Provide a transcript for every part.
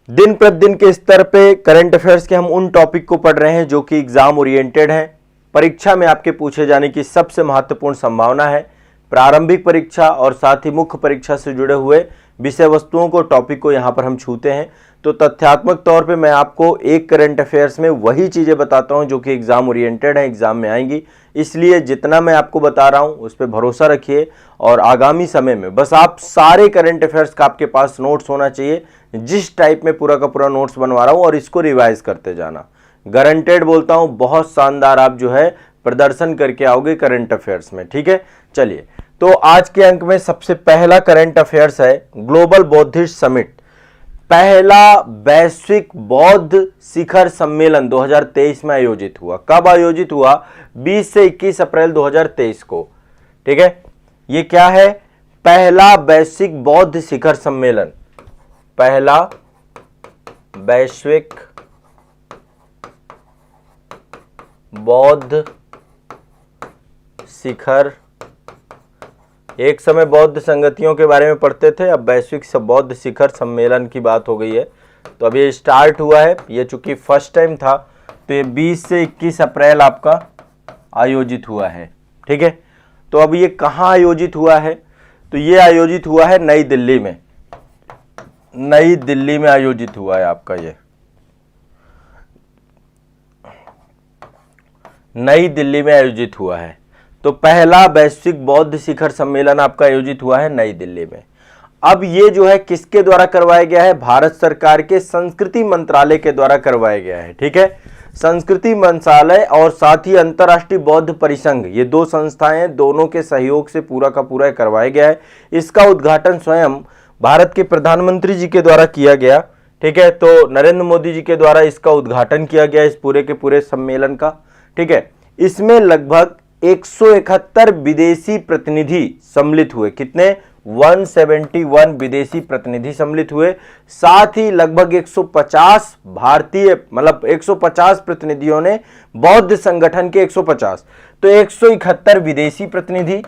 दिन प्रतिदिन के स्तर पे करंट अफेयर्स के हम उन टॉपिक को पढ़ रहे हैं जो कि एग्जाम ओरिएंटेड हैं, परीक्षा में आपके पूछे जाने की सबसे महत्वपूर्ण संभावना है। प्रारंभिक परीक्षा और साथ ही मुख्य परीक्षा से जुड़े हुए विषय वस्तुओं को, टॉपिक को यहाँ पर हम छूते हैं। तो तथ्यात्मक तौर पे मैं आपको एक करंट अफेयर्स में वही चीज़ें बताता हूँ जो कि एग्जाम ओरिएंटेड है, एग्जाम में आएंगी। इसलिए जितना मैं आपको बता रहा हूँ उस पर भरोसा रखिए और आगामी समय में बस आप सारे करंट अफेयर्स का आपके पास नोट्स होना चाहिए, जिस टाइप में पूरा का पूरा नोट्स बनवा रहा हूँ, और इसको रिवाइज करते जाना। गारंटेड बोलता हूँ, बहुत शानदार आप जो है प्रदर्शन करके आओगे करंट अफेयर्स में। ठीक है, चलिए तो आज के अंक में सबसे पहला करंट अफेयर्स है ग्लोबल बौद्धिस्ट समिट। पहला वैश्विक बौद्ध शिखर सम्मेलन 2023 में आयोजित हुआ। कब आयोजित हुआ? 20 से 21 अप्रैल 2023 को। ठीक है, ये क्या है? पहला वैश्विक बौद्ध शिखर सम्मेलन, पहला वैश्विक बौद्ध शिखर। एक समय बौद्ध संगतियों के बारे में पढ़ते थे, अब वैश्विक बौद्ध शिखर सम्मेलन की बात हो गई है। तो अब ये स्टार्ट हुआ है, ये चूंकि फर्स्ट टाइम था तो ये 20 से 21 अप्रैल आपका आयोजित हुआ है। ठीक है, तो अब ये कहाँ आयोजित हुआ है? तो ये आयोजित हुआ है नई दिल्ली में। नई दिल्ली में आयोजित हुआ है आपका, ये नई दिल्ली में आयोजित हुआ है। तो पहला वैश्विक बौद्ध शिखर सम्मेलन आपका आयोजित हुआ है नई दिल्ली में। अब ये जो है किसके द्वारा करवाया गया है? भारत सरकार के संस्कृति मंत्रालय के द्वारा करवाया गया है। ठीक है, संस्कृति मंत्रालय और साथ ही अंतर्राष्ट्रीय बौद्ध परिसंघ, ये दो संस्थाएं हैं, दोनों के सहयोग से पूरा का पूरा करवाया गया है। इसका उद्घाटन स्वयं भारत के प्रधानमंत्री जी के द्वारा किया गया। ठीक है, तो नरेंद्र मोदी जी के द्वारा इसका उद्घाटन किया गया इस पूरे के पूरे सम्मेलन का। ठीक है, इसमें लगभग 171 विदेशी प्रतिनिधि सम्मिलित हुए। कितने? 171 विदेशी प्रतिनिधि सम्मिलित हुए। साथ ही लगभग 150 भारतीय, मतलब 150 प्रतिनिधियों ने बौद्ध संगठन के 150, तो 171 विदेशी प्रतिनिधि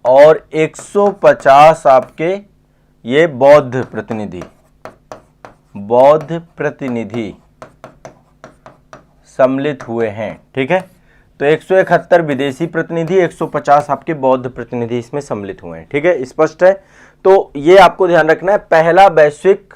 और 150 आपके ये बौद्ध प्रतिनिधि सम्मिलित हुए हैं। ठीक है, तो 171 विदेशी प्रतिनिधि, 150 आपके बौद्ध प्रतिनिधि इसमें सम्मिलित हुए हैं। ठीक है, स्पष्ट है। तो ये आपको ध्यान रखना है, पहला वैश्विक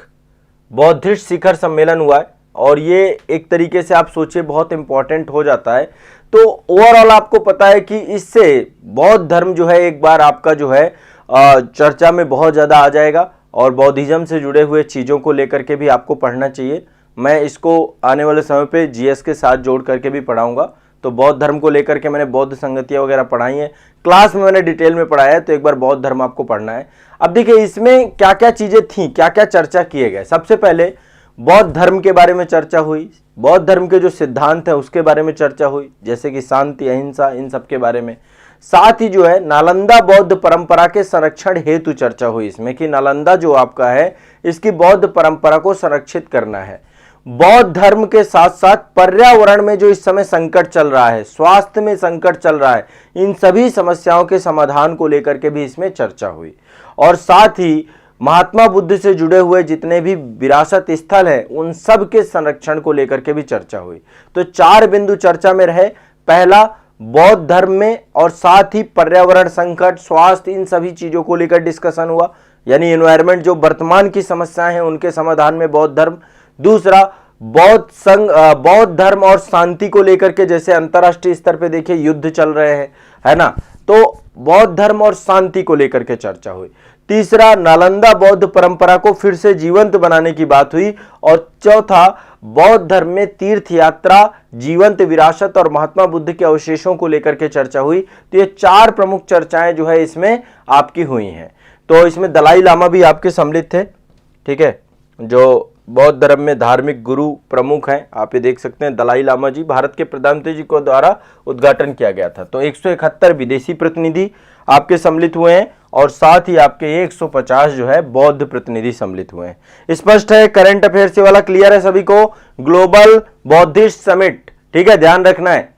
बौद्धिस्ट शिखर सम्मेलन हुआ है और ये एक तरीके से आप सोचिए बहुत इंपॉर्टेंट हो जाता है। तो ओवरऑल आपको पता है कि इससे बौद्ध धर्म जो है एक बार आपका जो है चर्चा में बहुत ज़्यादा आ जाएगा और बौद्धिज्म से जुड़े हुए चीज़ों को लेकर के भी आपको पढ़ना चाहिए। मैं इसको आने वाले समय पे जीएस के साथ जोड़ करके भी पढ़ाऊंगा। तो बौद्ध धर्म को लेकर के मैंने बौद्ध संगतियाँ वगैरह पढ़ाई हैं, क्लास में मैंने डिटेल में पढ़ाया है, तो एक बार बौद्ध धर्म आपको पढ़ना है। अब देखिए इसमें क्या क्या चीज़ें थी, क्या क्या चर्चा किए गए। सबसे पहले बौद्ध धर्म के बारे में चर्चा हुई, बौद्ध धर्म के जो सिद्धांत है उसके बारे में चर्चा हुई, जैसे कि शांति, अहिंसा, इन सब के बारे में। साथ ही जो है नालंदा बौद्ध परंपरा के संरक्षण हेतु चर्चा हुई इसमें, कि नालंदा जो आपका है इसकी बौद्ध परंपरा को संरक्षित करना है। बौद्ध धर्म के साथ साथ पर्यावरण में जो इस समय संकट चल रहा है, स्वास्थ्य में संकट चल रहा है, इन सभी समस्याओं के समाधान को लेकर के भी इसमें चर्चा हुई। और साथ ही महात्मा बुद्ध से जुड़े हुए जितने भी विरासत स्थल है उन सब के संरक्षण को लेकर के भी चर्चा हुई। तो 4 बिंदु चर्चा में रहे। पहला बौद्ध धर्म में और साथ ही पर्यावरण संकट, स्वास्थ्य, इन सभी चीजों को लेकर डिस्कशन हुआ, यानी एनवायरनमेंट जो वर्तमान की समस्याएं हैं उनके समाधान में बौद्ध धर्म। दूसरा बौद्ध धर्म और शांति को लेकर के, जैसे अंतर्राष्ट्रीय स्तर पे देखिए युद्ध चल रहे हैं, है ना, तो बौद्ध धर्म और शांति को लेकर के चर्चा हुई। तीसरा नालंदा बौद्ध परंपरा को फिर से जीवंत बनाने की बात हुई। और चौथा बौद्ध धर्म में तीर्थ यात्रा, जीवंत विरासत और महात्मा बुद्ध के अवशेषों को लेकर के चर्चा हुई। तो ये 4 प्रमुख चर्चाएं जो है इसमें आपकी हुई हैं। तो इसमें दलाई लामा भी आपके सम्मिलित थे। ठीक है, जो बौद्ध धर्म में धार्मिक गुरु प्रमुख हैं, आप ये देख सकते हैं दलाई लामा जी, भारत के प्रधानमंत्री जी को द्वारा उद्घाटन किया गया था। तो 171 विदेशी प्रतिनिधि आपके सम्मिलित हुए हैं और साथ ही आपके 150 जो है बौद्ध प्रतिनिधि सम्मिलित हुए हैं। स्पष्ट है, करंट अफेयर्स वाला क्लियर है सभी को? ग्लोबल बौद्धिस्ट समिट, ठीक है, ध्यान रखना है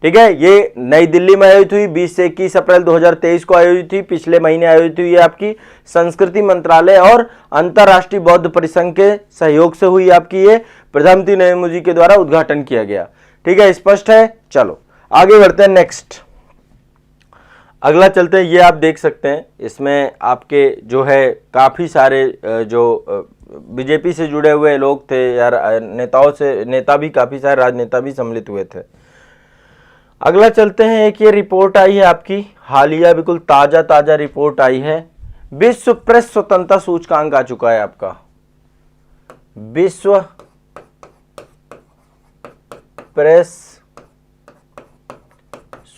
ठीक है। ये नई दिल्ली में आयोजित हुई 20 से 21 अप्रैल 2023 को आयोजित हुई, पिछले महीने आयोजित हुई है आपकी संस्कृति मंत्रालय और अंतर्राष्ट्रीय बौद्ध परिसंघ के सहयोग से हुई आपकी, ये प्रधानमंत्री नरेंद्र मोदी के द्वारा उद्घाटन किया गया। ठीक है, स्पष्ट है। चलो आगे बढ़ते हैं, नेक्स्ट अगला चलते हैं। ये आप देख सकते हैं, इसमें आपके जो है काफी सारे जो बीजेपी से जुड़े हुए लोग थे यार, नेताओं से, नेता भी काफी सारे राजनेता भी सम्मिलित हुए थे। अगला चलते हैं, एक ये रिपोर्ट आई है आपकी हालिया, बिल्कुल ताजा रिपोर्ट आई है। विश्व प्रेस स्वतंत्रता सूचकांक आ चुका है आपका, विश्व प्रेस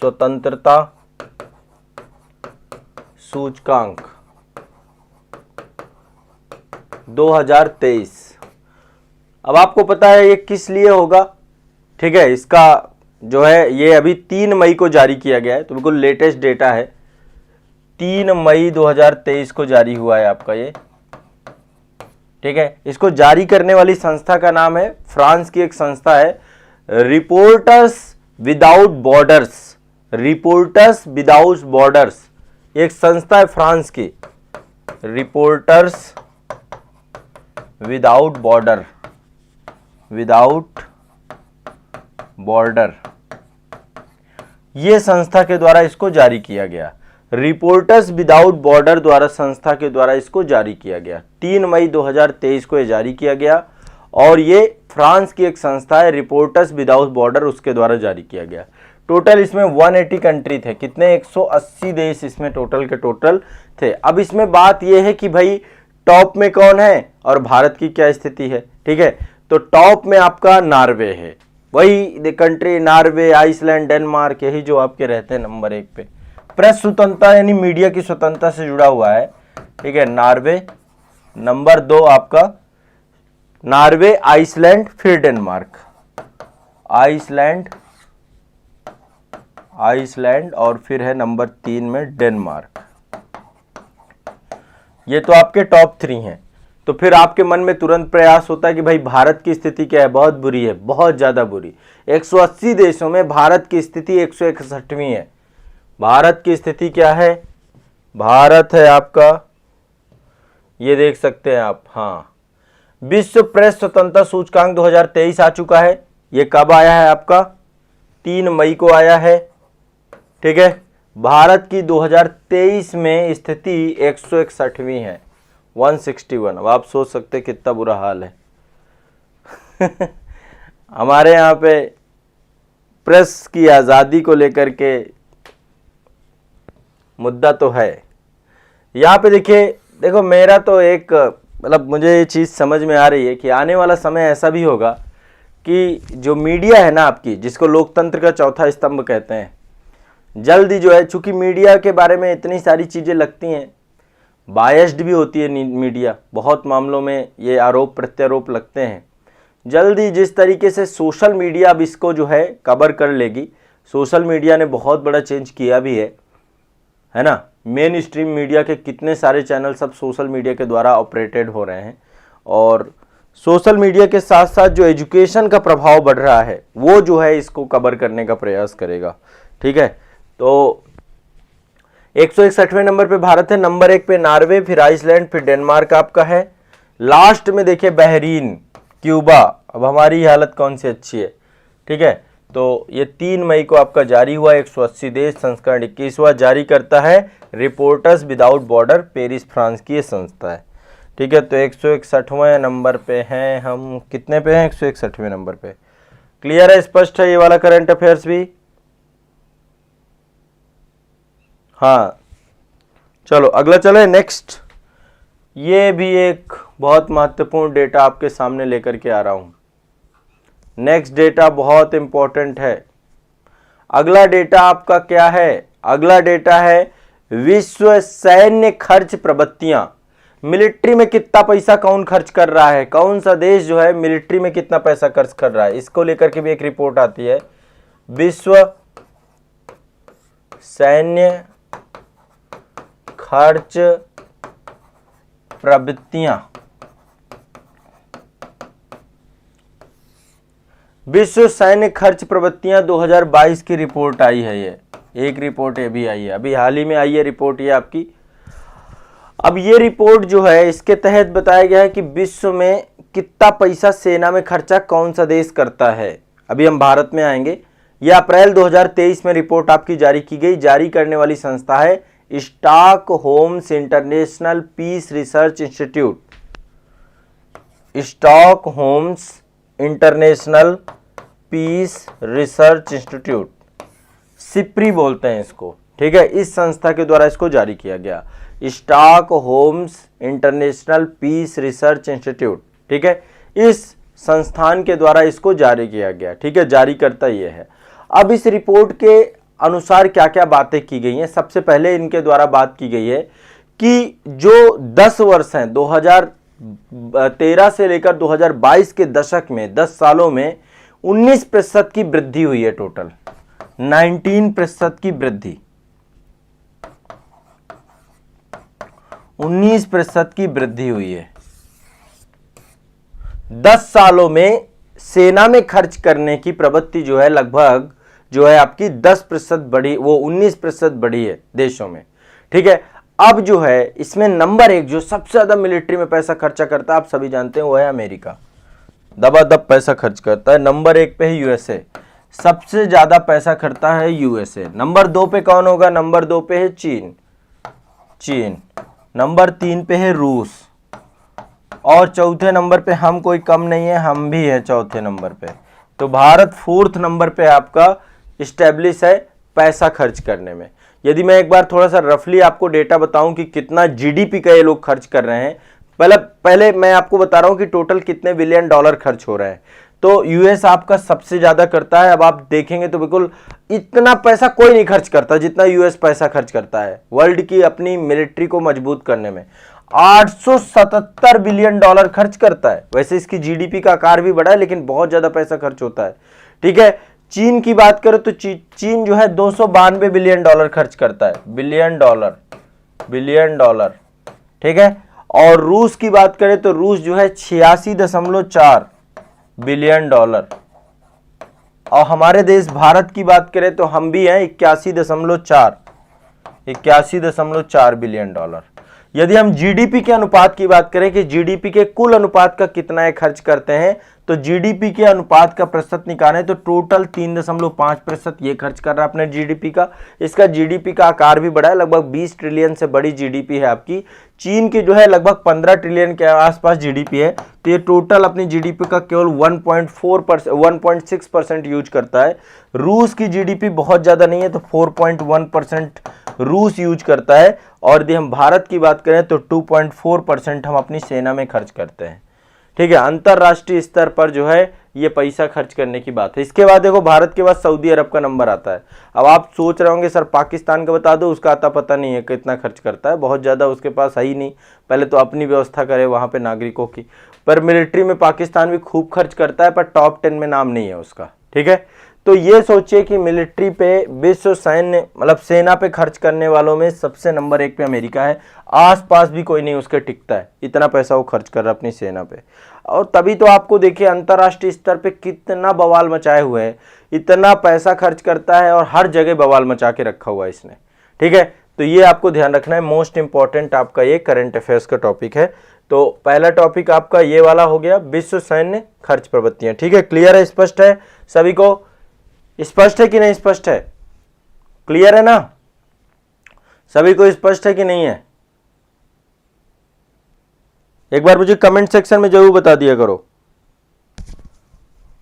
स्वतंत्रता सूचकांक 2023। अब आपको पता है ये किस लिए होगा, ठीक है। इसका जो है ये अभी 3 मई को जारी किया गया है, तो बिल्कुल लेटेस्ट डेटा है, 3 मई 2023 को जारी हुआ है आपका ये, ठीक है। इसको जारी करने वाली संस्था का नाम है, फ्रांस की एक संस्था है, reporters without borders. Reporters without borders एक संस्था है फ्रांस की, reporters without border, without border, ये संस्था के द्वारा इसको जारी किया गया। रिपोर्टर्स विदाउट बॉर्डर द्वारा संस्था के द्वारा इसको जारी किया गया, 3 मई 2023 को ये जारी किया गया, और ये फ्रांस की एक संस्था है, रिपोर्टर्स विदाउट बॉर्डर, उसके द्वारा जारी किया गया। टोटल इसमें 180 कंट्री थे, कितने 180 देश इसमें टोटल के टोटल थे। अब इसमें बात यह है कि भाई टॉप में कौन है और भारत की क्या स्थिति है, ठीक है। तो टॉप में आपका नॉर्वे है, वही कंट्री नॉर्वे, आइसलैंड, डेनमार्क, यही जो आपके रहते हैं नंबर 1 पे। प्रेस स्वतंत्रता यानी मीडिया की स्वतंत्रता से जुड़ा हुआ है, ठीक है, नॉर्वे। नंबर 2 आपका नॉर्वे, आइसलैंड, फिर डेनमार्क, आइसलैंड और फिर है नंबर 3 में डेनमार्क। ये तो आपके टॉप 3 हैं। तो फिर आपके मन में तुरंत प्रयास होता है कि भाई भारत की स्थिति क्या है, बहुत बुरी है, बहुत ज्यादा बुरी। 180 देशों में भारत की स्थिति 161वीं है। भारत की स्थिति क्या है, भारत है आपका, ये देख सकते हैं आप, हाँ, विश्व प्रेस स्वतंत्रता सूचकांक 2023 आ चुका है। ये कब आया है आपका, 3 मई को आया है, ठीक है। भारत की 2023 में स्थिति 161वीं है, 161। अब आप सोच सकते हैं कितना बुरा हाल है। हमारे यहाँ पे प्रेस की आज़ादी को लेकर के मुद्दा तो है। यहाँ पे देखिए, देखो मेरा तो एक मतलब मुझे ये चीज़ समझ में आ रही है कि आने वाला समय ऐसा भी होगा कि जो मीडिया है ना आपकी, जिसको लोकतंत्र का चौथा स्तंभ कहते हैं, जल्दी जो है, चूंकि मीडिया के बारे में इतनी सारी चीज़ें लगती हैं, बायस्ड भी होती है मीडिया, बहुत मामलों में ये आरोप प्रत्यारोप लगते हैं। जल्दी जिस तरीके से सोशल मीडिया अब इसको जो है कवर कर लेगी, सोशल मीडिया ने बहुत बड़ा चेंज किया भी है ना। मेन स्ट्रीम मीडिया के कितने सारे चैनल सब सोशल मीडिया के द्वारा ऑपरेटेड हो रहे हैं, और सोशल मीडिया के साथ साथ जो एजुकेशन का प्रभाव बढ़ रहा है वो जो है इसको कवर करने का प्रयास करेगा, ठीक है। तो 161वें नंबर पे भारत है, नंबर 1 पे नॉर्वे, फिर आइसलैंड, फिर डेनमार्क आपका है। लास्ट में देखिए बहरीन, क्यूबा। अब हमारी हालत कौन सी अच्छी है, ठीक है। तो ये 3 मई को आपका जारी हुआ, 180 देश, संस्करण 21वां जारी करता है reporters without border, Paris France की ये संस्था है, ठीक है। तो 161वें नंबर पे हैं हम, कितने पे हैं, 161वें नंबर पे। क्लियर है, स्पष्ट है ये वाला करंट अफेयर्स भी, हाँ। चलो अगला चले, नेक्स्ट। ये भी एक बहुत महत्वपूर्ण डेटा आपके सामने लेकर के आ रहा हूं। नेक्स्ट डेटा बहुत इंपॉर्टेंट है। अगला डेटा आपका क्या है, अगला डेटा है विश्व सैन्य खर्च प्रवृत्तियां। मिलिट्री में कितना पैसा कौन खर्च कर रहा है, कौन सा देश जो है मिलिट्री में कितना पैसा खर्च कर रहा है, इसको लेकर के भी एक रिपोर्ट आती है। विश्व सैन्य खर्च प्रवृत्तियां, विश्व सैन्य खर्च प्रवृत्तियां 2022 की रिपोर्ट आई है। ये एक रिपोर्ट ये भी आई है, अभी हाल ही में आई है रिपोर्ट ये आपकी। अब ये रिपोर्ट जो है इसके तहत बताया गया है कि विश्व में कितना पैसा सेना में खर्चा कौन सा देश करता है। अभी हम भारत में आएंगे। यह अप्रैल 2023 में रिपोर्ट आपकी जारी की गई। जारी करने वाली संस्था है Stockholm's international peace research institute. Stockholm's international peace research institute, SIPRI बोलते हैं इसको, ठीक है। इस संस्था के द्वारा इसको जारी किया गया, स्टॉकहोम्स इंटरनेशनल पीस रिसर्च इंस्टीट्यूट, ठीक है। इस संस्थान के द्वारा इसको जारी किया गया, ठीक है। जारी करता ये है। अब इस रिपोर्ट के अनुसार क्या क्या बातें की गई हैं। सबसे पहले इनके द्वारा बात की गई है कि जो 10 वर्ष हैं 2013 से लेकर 2022 के दशक में 10 सालों में 19% की वृद्धि हुई है। टोटल 19% की वृद्धि, 19% की वृद्धि हुई है। 10 सालों में सेना में खर्च करने की प्रवृत्ति जो है लगभग जो है आपकी 10% बढ़ी, वो 19% बढ़ी है देशों में, ठीक है। अब जो है इसमें नंबर 1 जो सबसे ज्यादा मिलिट्री में पैसा खर्चा करता है, आप सभी जानते हैं, वो है अमेरिका। दबादब पैसा खर्च करता है। नंबर 1 पे है यूएसए, सबसे ज्यादा पैसा खर्चा है यूएसए। नंबर 2 पे कौन होगा? नंबर 2 पे है चीन। नंबर 3 पे है रूस, और चौथे नंबर पे हम कोई कम नहीं है, हम भी है चौथे नंबर पे। तो भारत 4th नंबर पे आपका इस्टेब्लिश है पैसा खर्च करने में। यदि मैं एक बार थोड़ा सा रफली आपको डेटा बताऊं कि कितना जीडीपी का ये लोग खर्च कर रहे हैं, पहले मैं आपको बता रहा हूं कि टोटल कितने बिलियन डॉलर खर्च हो रहे हैं। तो यूएस आपका सबसे ज्यादा करता है। अब आप देखेंगे तो बिल्कुल इतना पैसा कोई नहीं खर्च करता जितना यूएस पैसा खर्च करता है वर्ल्ड की अपनी मिलिट्री को मजबूत करने में। 877 बिलियन डॉलर खर्च करता है। वैसे इसकी जीडीपी का आकार भी बड़ा है, लेकिन बहुत ज्यादा पैसा खर्च होता है, ठीक है। चीन की बात करें तो चीन जो है 292 बिलियन डॉलर खर्च करता है, बिलियन डॉलर, ठीक है। और रूस की बात करें तो रूस जो है 86.4 बिलियन डॉलर। और हमारे देश भारत की बात करें तो हम भी हैं 81.4 बिलियन डॉलर। यदि हम जीडीपी के अनुपात की बात करें कि जीडीपी के कुल अनुपात का कितना है खर्च करते हैं, तो जीडीपी के अनुपात का प्रतिशत निकालें तो टोटल 3.5% ये खर्च कर रहा है अपने जीडीपी का। इसका जीडीपी का आकार भी बड़ा है, लगभग 20 ट्रिलियन से बड़ी जीडीपी है आपकी। चीन की जो है लगभग 15 ट्रिलियन के आसपास जीडीपी है। तो ये टोटल अपनी जीडीपी का केवल 1.6% यूज करता है। रूस की जीडीपी बहुत ज्यादा नहीं है, तो 4.1% रूस यूज करता है। और यदि हम भारत की बात करें तो 2.4% हम अपनी सेना में खर्च करते हैं, ठीक है। अंतरराष्ट्रीय स्तर पर जो है ये पैसा खर्च करने की बात है। इसके बाद देखो भारत के बाद सऊदी अरब का नंबर आता है। अब आप सोच रहे होंगे सर पाकिस्तान का बता दो, उसका आता पता नहीं है कितना खर्च करता है, बहुत ज़्यादा उसके पास है ही नहीं। पहले तो अपनी व्यवस्था करे वहाँ पे नागरिकों की। पर मिलिट्री में पाकिस्तान भी खूब खर्च करता है, पर टॉप 10 में नाम नहीं है उसका, ठीक है। तो ये सोचिए कि मिलिट्री पे विश्व सैन्य मतलब सेना पे खर्च करने वालों में सबसे नंबर 1 पे अमेरिका है। आसपास भी कोई नहीं उसके टिकता है, इतना पैसा वो खर्च कर रहा है अपनी सेना पे। और तभी तो आपको देखिए अंतर्राष्ट्रीय स्तर पे कितना बवाल मचाए हुए है, इतना पैसा खर्च करता है और हर जगह बवाल मचा के रखा हुआ है इसने, ठीक है। तो ये आपको ध्यान रखना है, मोस्ट इंपॉर्टेंट आपका ये करंट अफेयर्स का टॉपिक है। तो पहला टॉपिक आपका ये वाला हो गया, विश्व सैन्य खर्च प्रवृत्तियां, ठीक है। क्लियर है, स्पष्ट है सभी को? स्पष्ट है कि नहीं स्पष्ट है? क्लियर है ना? सभी को स्पष्ट है कि नहीं है? एक बार मुझे कमेंट सेक्शन में जरूर बता दिया करो।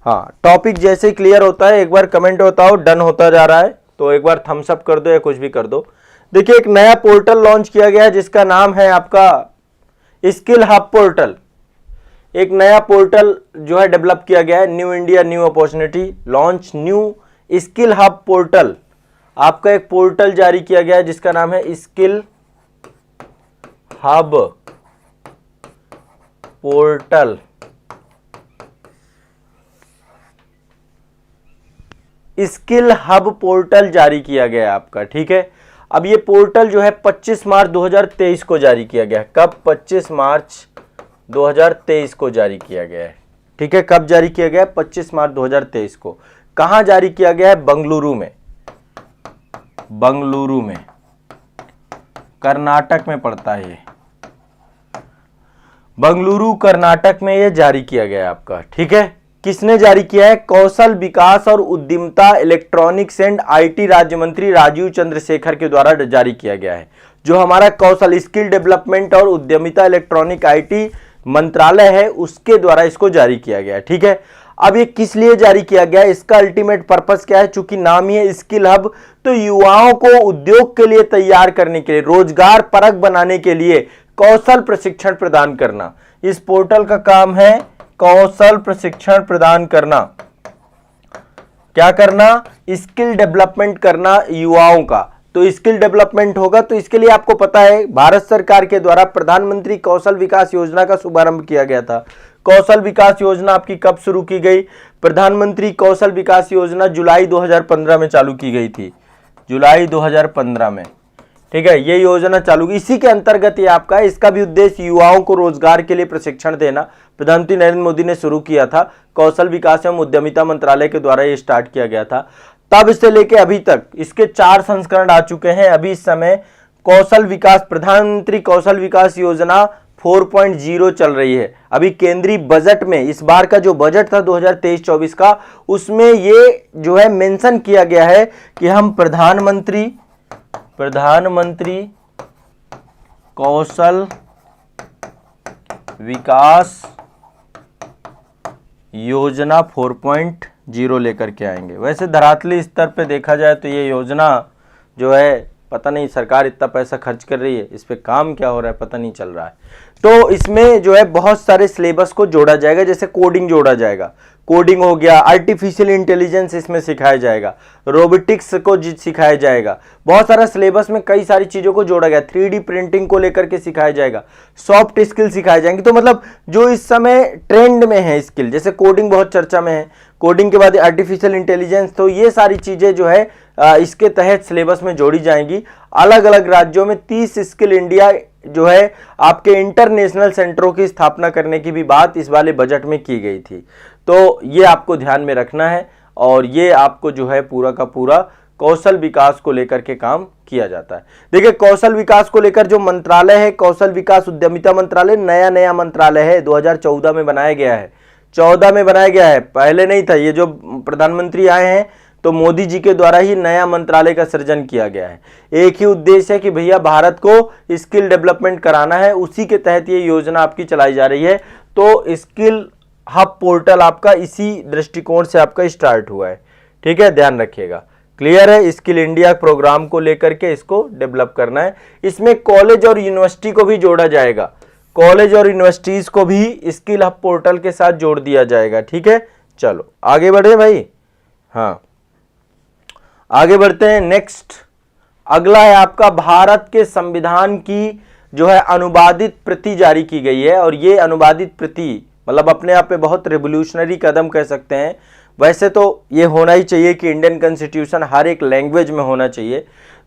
हाँ, टॉपिक जैसे क्लियर होता है एक बार कमेंट बताओ डन होता जा रहा है, तो एक बार थम्स अप कर दो या कुछ भी कर दो। देखिए एक नया पोर्टल लॉन्च किया गया है जिसका नाम है आपका स्किल हब पोर्टल। एक नया पोर्टल जो है डेवलप किया गया है, new India new opportunity launch new skill hub portal. आपका एक पोर्टल जारी किया गया है जिसका नाम है skill hub portal. Skill hub portal जारी किया गया है आपका, ठीक है। अब ये पोर्टल जो है 25 मार्च 2023 को जारी किया गया है। कब? 25 मार्च 2023 को जारी किया गया है, ठीक है, कब जारी किया गया है? 25 मार्च 2023 को। कहां जारी किया गया है? बेंगलुरु में, बेंगलुरु में, कर्नाटक में पड़ता है ये, बेंगलुरु कर्नाटक में ये जारी किया गया है आपका। ठीक है, किसने जारी किया है? कौशल विकास और उद्यमिता, इलेक्ट्रॉनिक्स एंड आईटी राज्य मंत्री राजीव चंद्रशेखर के द्वारा जारी किया गया है। जो हमारा कौशल, स्किल डेवलपमेंट और उद्यमिता, इलेक्ट्रॉनिक आईटी मंत्रालय है, उसके द्वारा इसको जारी किया गया है। ठीक है, अब ये किस लिए जारी किया गया है? इसका अल्टीमेट पर्पस क्या है? चूंकि नाम ही है स्किल हब, तो युवाओं को उद्योग के लिए तैयार करने के लिए, रोजगार परक बनाने के लिए कौशल प्रशिक्षण प्रदान करना। इस पोर्टल का काम है कौशल प्रशिक्षण प्रदान करना। क्या करना? स्किल डेवलपमेंट करना युवाओं का। तो स्किल डेवलपमेंट होगा, तो इसके लिए आपको पता है भारत सरकार के द्वारा प्रधानमंत्री कौशल विकास योजना का शुभारंभ किया गया था। कौशल विकास योजना आपकी कब शुरू की गई? प्रधानमंत्री कौशल विकास योजना जुलाई 2015 में चालू की गई थी, जुलाई 2015 में। ठीक है, ये योजना चालू की, इसी के अंतर्गत ये आपका, इसका भी उद्देश्य युवाओं को रोजगार के लिए प्रशिक्षण देना। प्रधानमंत्री नरेंद्र मोदी ने शुरू किया था, कौशल विकास एवं उद्यमिता मंत्रालय के द्वारा ये स्टार्ट किया गया था। तब से लेके अभी तक इसके 4 संस्करण आ चुके हैं। अभी इस समय कौशल विकास, प्रधानमंत्री कौशल विकास योजना 4.0 चल रही है। अभी केंद्रीय बजट में, इस बार का जो बजट था 2023-24 का, उसमें ये जो है मेंशन किया गया है कि हम प्रधानमंत्री कौशल विकास योजना 4.0 लेकर के आएंगे। वैसे धरातली स्तर पे देखा जाए तो ये योजना जो है, पता नहीं सरकार इतना पैसा खर्च कर रही है, इस पे काम क्या हो रहा है पता नहीं चल रहा है। तो इसमें जो है बहुत सारे सिलेबस को जोड़ा जाएगा, जैसे कोडिंग जोड़ा जाएगा, कोडिंग हो गया, आर्टिफिशियल इंटेलिजेंस इसमें सिखाया जाएगा, रोबोटिक्स को सिखाया जाएगा, बहुत सारा सिलेबस में कई सारी चीज़ों को जोड़ा गया, 3D प्रिंटिंग को लेकर के सिखाया जाएगा, सॉफ्ट स्किल सिखाए जाएंगे। तो मतलब जो इस समय ट्रेंड में है स्किल, जैसे कोडिंग बहुत चर्चा में है, कोडिंग के बाद आर्टिफिशियल इंटेलिजेंस, तो ये सारी चीज़ें जो है इसके तहत सिलेबस में जोड़ी जाएंगी। अलग अलग राज्यों में 30 स्किल इंडिया जो है आपके इंटरनेशनल सेंटरों की स्थापना करने की भी बात इस वाले बजट में की गई थी। तो ये आपको ध्यान में रखना है, और ये आपको जो है पूरा का पूरा कौशल विकास को लेकर के काम किया जाता है। देखिए, कौशल विकास को लेकर जो मंत्रालय है, कौशल विकास उद्यमिता मंत्रालय, नया मंत्रालय है, 2014 में बनाया गया है, 14 में बनाया गया है, पहले नहीं था। ये जो प्रधानमंत्री आए हैं तो मोदी जी के द्वारा ही नया मंत्रालय का सृजन किया गया है। एक ही उद्देश्य है कि भैया भारत को स्किल डेवलपमेंट कराना है, उसी के तहत ये योजना आपकी चलाई जा रही है। तो स्किल हब पोर्टल आपका इसी दृष्टिकोण से आपका स्टार्ट हुआ है। ठीक है, ध्यान रखिएगा। क्लियर है? स्किल इंडिया प्रोग्राम को लेकर के इसको डेवलप करना है। इसमें कॉलेज और यूनिवर्सिटी को भी जोड़ा जाएगा, कॉलेज और यूनिवर्सिटीज को भी स्किल हब पोर्टल के साथ जोड़ दिया जाएगा। ठीक है, चलो आगे बढ़े भाई। हाँ, आगे बढ़ते हैं। नेक्स्ट अगला है आपका, भारत के संविधान की जो है अनुवादित प्रति जारी की गई है। और ये अनुवादित प्रति मतलब अपने आप में बहुत रिवोल्यूशनरी कदम कह सकते हैं। वैसे तो ये होना ही चाहिए कि इंडियन कॉन्स्टिट्यूशन हर एक लैंग्वेज में होना चाहिए।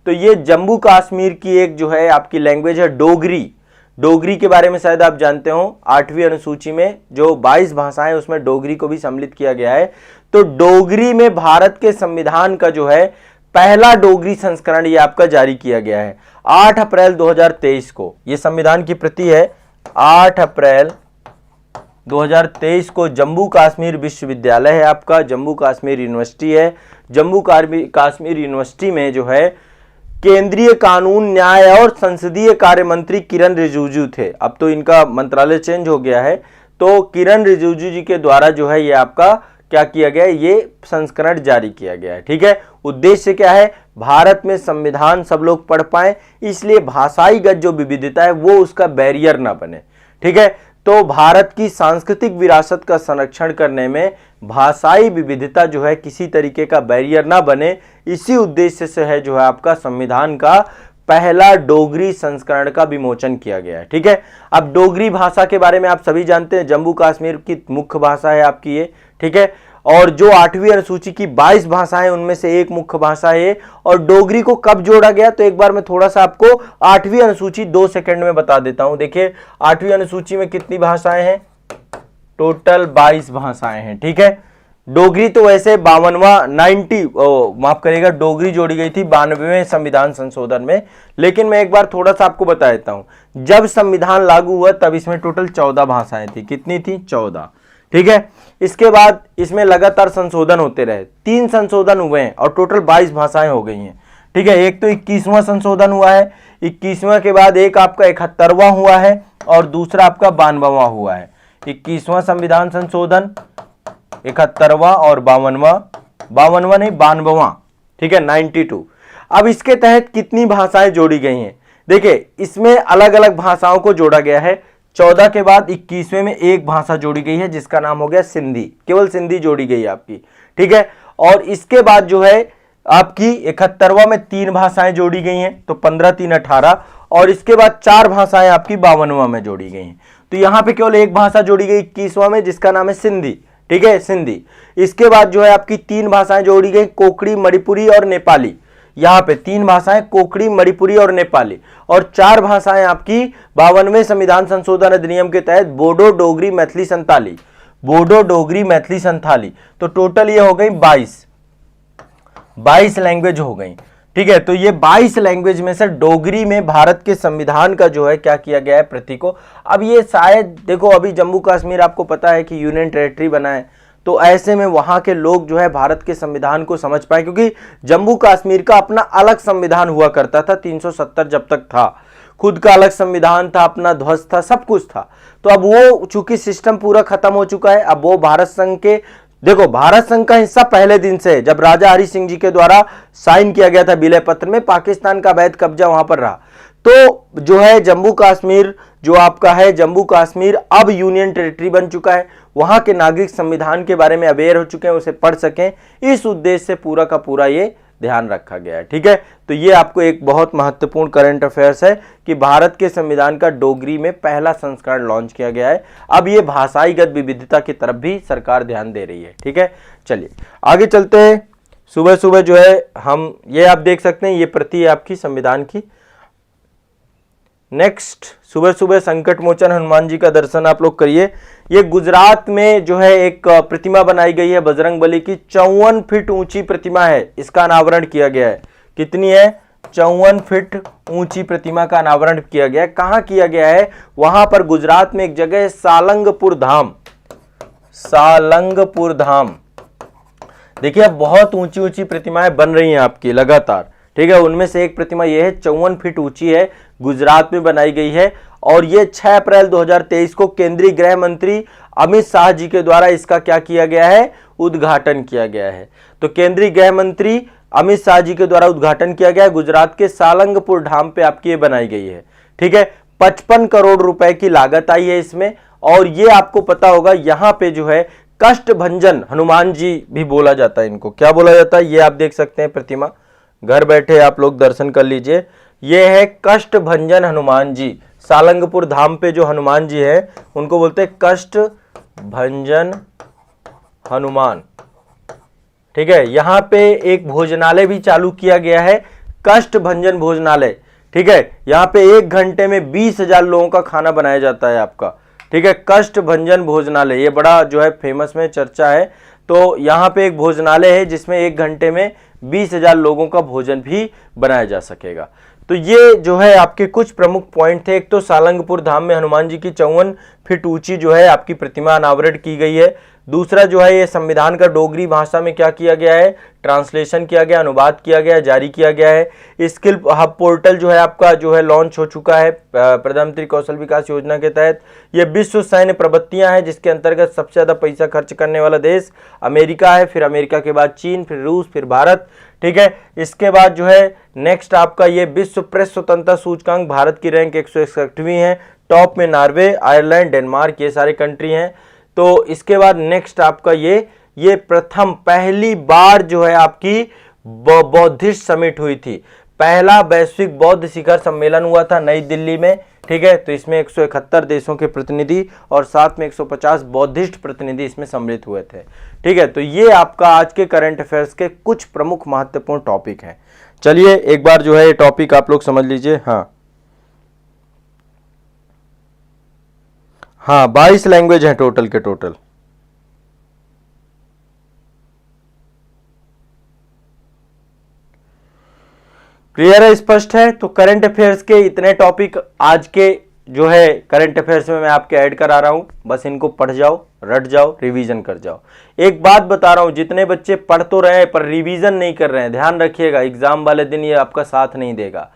तो ये जम्मू कश्मीर की एक जो है आपकी लैंग्वेज है डोगरी। डोगरी के बारे में शायद आप जानते हो, 8वीं अनुसूची में जो 22 भाषाएं उसमें डोगरी को भी सम्मिलित किया गया है। तो डोगरी में भारत के संविधान का जो है पहला डोगरी संस्करण ये आपका जारी किया गया है 8 अप्रैल 2023 को। ये संविधान की प्रति है, 8 अप्रैल 2023 को जम्मू कश्मीर विश्वविद्यालय है आपका, जम्मू कश्मीर यूनिवर्सिटी है। जम्मू कश्मीर यूनिवर्सिटी में जो है केंद्रीय कानून, न्याय और संसदीय कार्य मंत्री किरण रिजिजू थे। अब तो इनका मंत्रालय चेंज हो गया है। तो किरण रिजिजू जी के द्वारा जो है ये आपका क्या किया गया है, ये संस्करण जारी किया गया है। ठीक है, उद्देश्य क्या है, भारत में संविधान सब लोग पढ़ पाए, इसलिए भाषाईगत जो विविधता है वो उसका बैरियर ना बने। ठीक है, तो भारत की सांस्कृतिक विरासत का संरक्षण करने में भाषाई विविधता जो है किसी तरीके का बैरियर ना बने, इसी उद्देश्य से है जो है आपका संविधान का पहला डोगरी संस्करण का विमोचन किया गया है। ठीक है, अब डोगरी भाषा के बारे में आप सभी जानते हैं, जम्मू कश्मीर की मुख्य भाषा है आपकी ये। ठीक है, और जो 8वीं अनुसूची की 22 भाषाएं उनमें से एक मुख्य भाषा है। और डोगरी को कब जोड़ा गया, तो एक बार मैं थोड़ा सा आपको 8वीं अनुसूची 2 सेकंड में बता देता हूं। देखिए 8वीं अनुसूची में कितनी भाषाएं हैं, टोटल 22 भाषाएं हैं। ठीक है, डोगरी तो वैसे 52वां 90 माफ करिएगा, डोगरी जोड़ी गई थी 92वें संविधान संशोधन में। लेकिन मैं एक बार थोड़ा सा आपको बता देता हूं, जब संविधान लागू हुआ तब इसमें टोटल 14 भाषाएं थी। कितनी थी? 14। ठीक है, इसके बाद इसमें लगातार संशोधन होते रहे, 3 संशोधन हुए हैं और टोटल 22 भाषाएं हो गई हैं। ठीक है, एक तो 21वां संशोधन हुआ है, 21वां के बाद एक आपका 71वां हुआ है और दूसरा आपका 92वां हुआ है। 21वां संविधान संशोधन, 71वां और 52वां नहीं 92वां। ठीक है, 92। अब इसके तहत कितनी भाषाएं जोड़ी गई हैं? देखिए, इसमें अलग अलग भाषाओं को जोड़ा गया है। 14 के बाद 21वें में एक भाषा जोड़ी गई है जिसका नाम हो गया सिंधी, केवल सिंधी जोड़ी गई है आपकी। ठीक है, और इसके बाद जो है आपकी 71वां में 3 भाषाएं जोड़ी गई हैं, तो 15 3 18, और इसके बाद 4 भाषाएं आपकी 52वां में जोड़ी गई हैं। तो यहां पे केवल एक भाषा जोड़ी गई 21वां में जिसका नाम है सिंधी। ठीक है, सिंधी। इसके बाद जो है आपकी 3 भाषाएं जोड़ी गई, कोकड़ी, मणिपुरी और नेपाली। यहां पे 3 भाषाएं, कोकड़ी, मणिपुरी और नेपाली, और 4 भाषाएं आपकी 52वें संविधान संशोधन अधिनियम के तहत बोडो, डोगरी, मैथिली, संताली। बोडो, डोगरी, मैथिली, संताली। तो टोटल ये हो गई 22 लैंग्वेज हो गई। ठीक है, तो ये 22 लैंग्वेज में से डोगरी में भारत के संविधान का जो है क्या किया गया है, प्रति को। अब ये शायद देखो, अभी जम्मू कश्मीर आपको पता है कि यूनियन टेरिटरी बना है, तो ऐसे में वहां के लोग जो है भारत के संविधान को समझ पाए, क्योंकि जम्मू कश्मीर का अपना अलग संविधान हुआ करता था 370 जब तक था, खुद का अलग संविधान था, अपना ध्वज था, सब कुछ था। तो अब वो चूंकि सिस्टम पूरा खत्म हो चुका है, अब वो भारत संघ के, देखो भारत संघ का हिस्सा पहले दिन से, जब राजा हरि सिंह जी के द्वारा साइन किया गया था विलय पत्र में, पाकिस्तान का अवैध कब्जा वहां पर रहा। तो जो है जम्मू कश्मीर जो आपका है, जम्मू कश्मीर अब यूनियन टेरिटरी बन चुका है। वहां के नागरिक संविधान के बारे में अवेयर हो चुके हैं, उसे पढ़ सकें, इस उद्देश्य से पूरा का पूरा ये ध्यान रखा गया है। ठीक है, तो ये आपको एक बहुत महत्वपूर्ण करंट अफेयर्स है कि भारत के संविधान का डोगरी में पहला संस्करण लॉन्च किया गया है। अब ये भाषाईगत विविधता की तरफ भी सरकार ध्यान दे रही है। ठीक है, चलिए आगे चलते हैं। सुबह सुबह जो है हम ये आप देख सकते हैं, ये प्रति है आपकी संविधान की। नेक्स्ट, सुबह सुबह संकट मोचन हनुमान जी का दर्शन आप लोग करिए। ये गुजरात में जो है एक प्रतिमा बनाई गई है बजरंगबली की, 54 फीट ऊंची प्रतिमा है, इसका अनावरण किया गया है। कितनी है? 54 फीट ऊंची प्रतिमा का अनावरण किया गया है। कहां किया गया है? वहां पर गुजरात में एक जगह है सालंगपुर धाम। सालंगपुर धाम, देखिए अब बहुत ऊंची ऊंची प्रतिमाएं बन रही हैं आपकी लगातार। ठीक है, उनमें से एक प्रतिमा यह है, 54 फीट ऊंची है, गुजरात में बनाई गई है, और ये 6 अप्रैल 2023 को केंद्रीय गृह मंत्री अमित शाह जी के द्वारा इसका क्या किया गया है? उद्घाटन किया गया है। तो केंद्रीय गृह मंत्री अमित शाह जी के द्वारा उद्घाटन किया गया है। गुजरात के सालंगपुर धाम पे आपकी ये बनाई गई है। ठीक है, 55 करोड़ रुपए की लागत आई है इसमें, और ये आपको पता होगा यहाँ पे जो है कष्टभंजन हनुमान जी भी बोला जाता है। इनको क्या बोला जाता है? ये आप देख सकते हैं प्रतिमा, घर बैठे आप लोग दर्शन कर लीजिए। ये है कष्टभंजन हनुमान जी। सालंगपुर धाम पे जो हनुमान जी है उनको बोलते हैं कष्टभंजन हनुमान। ठीक है, यहाँ पे एक भोजनालय भी चालू किया गया है, कष्टभंजन भोजनालय। ठीक है, यहाँ पे 1 घंटे में 20,000 लोगों का खाना बनाया जाता है आपका। ठीक है, कष्टभंजन भोजनालय, ये बड़ा जो है फेमस में चर्चा है। तो यहाँ पे एक भोजनालय है जिसमें 1 घंटे में 20,000 लोगों का भोजन भी बनाया जा सकेगा। तो ये जो है आपके कुछ प्रमुख पॉइंट थे। एक तो सालंगपुर धाम में हनुमान जी की 54 फीट ऊंची जो है आपकी प्रतिमा अनावरण की गई है। दूसरा जो है ये संविधान का डोगरी भाषा में क्या किया गया है? ट्रांसलेशन किया गया, अनुवाद किया गया, जारी किया गया है। स्किल हब पोर्टल जो है आपका जो है लॉन्च हो चुका है प्रधानमंत्री कौशल विकास योजना के तहत। ये विश्व सैन्य प्रवृत्तियां हैं जिसके अंतर्गत सबसे ज्यादा पैसा खर्च करने वाला देश अमेरिका है, फिर अमेरिका के बाद चीन, फिर रूस, फिर भारत। ठीक है, इसके बाद जो है नेक्स्ट आपका ये विश्व प्रेस स्वतंत्रता सूचकांक, भारत की रैंक 161वीं है, टॉप में नॉर्वे, आयरलैंड, डेनमार्क, ये सारे कंट्री हैं। तो इसके बाद नेक्स्ट आपका ये प्रथम पहली बार जो है आपकी बौद्धिस्ट समिट हुई थी। पहला वैश्विक बौद्ध शिखर सम्मेलन हुआ था नई दिल्ली में। ठीक है, तो इसमें 171 देशों के प्रतिनिधि और साथ में 150 बौद्धिस्ट प्रतिनिधि इसमें सम्मिलित हुए थे। ठीक है, तो ये आपका आज के करंट अफेयर्स के कुछ प्रमुख महत्वपूर्ण टॉपिक हैं। चलिए एक बार जो है ये टॉपिक आप लोग समझ लीजिए। हाँ, हाँ 22 लैंग्वेज हैं टोटल के टोटल। क्लियर है, स्पष्ट है। तो करंट अफेयर्स के इतने टॉपिक आज के जो है करंट अफेयर्स में मैं आपके ऐड करा रहा हूं, बस इनको पढ़ जाओ, रट जाओ, रिवीजन कर जाओ। एक बात बता रहा हूं, जितने बच्चे पढ़ तो रहे हैं पर रिवीजन नहीं कर रहे हैं, ध्यान रखिएगा एग्जाम वाले दिन ये आपका साथ नहीं देगा।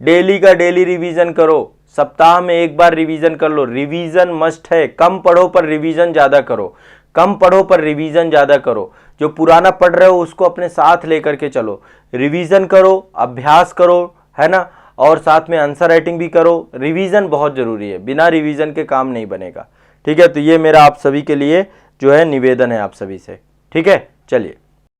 डेली का डेली रिवीजन करो, सप्ताह में एक बार रिवीजन कर लो, रिवीजन मस्ट है। कम पढ़ो पर रिवीजन ज्यादा करो, कम पढ़ो पर रिवीजन ज्यादा करो। जो पुराना पढ़ रहे हो उसको अपने साथ लेकर के चलो, रिवीजन करो, अभ्यास करो, है ना, और साथ में आंसर राइटिंग भी करो। रिवीजन बहुत जरूरी है, बिना रिवीजन के काम नहीं बनेगा। ठीक है, तो ये मेरा आप सभी के लिए जो है निवेदन है आप सभी से। ठीक है, चलिए।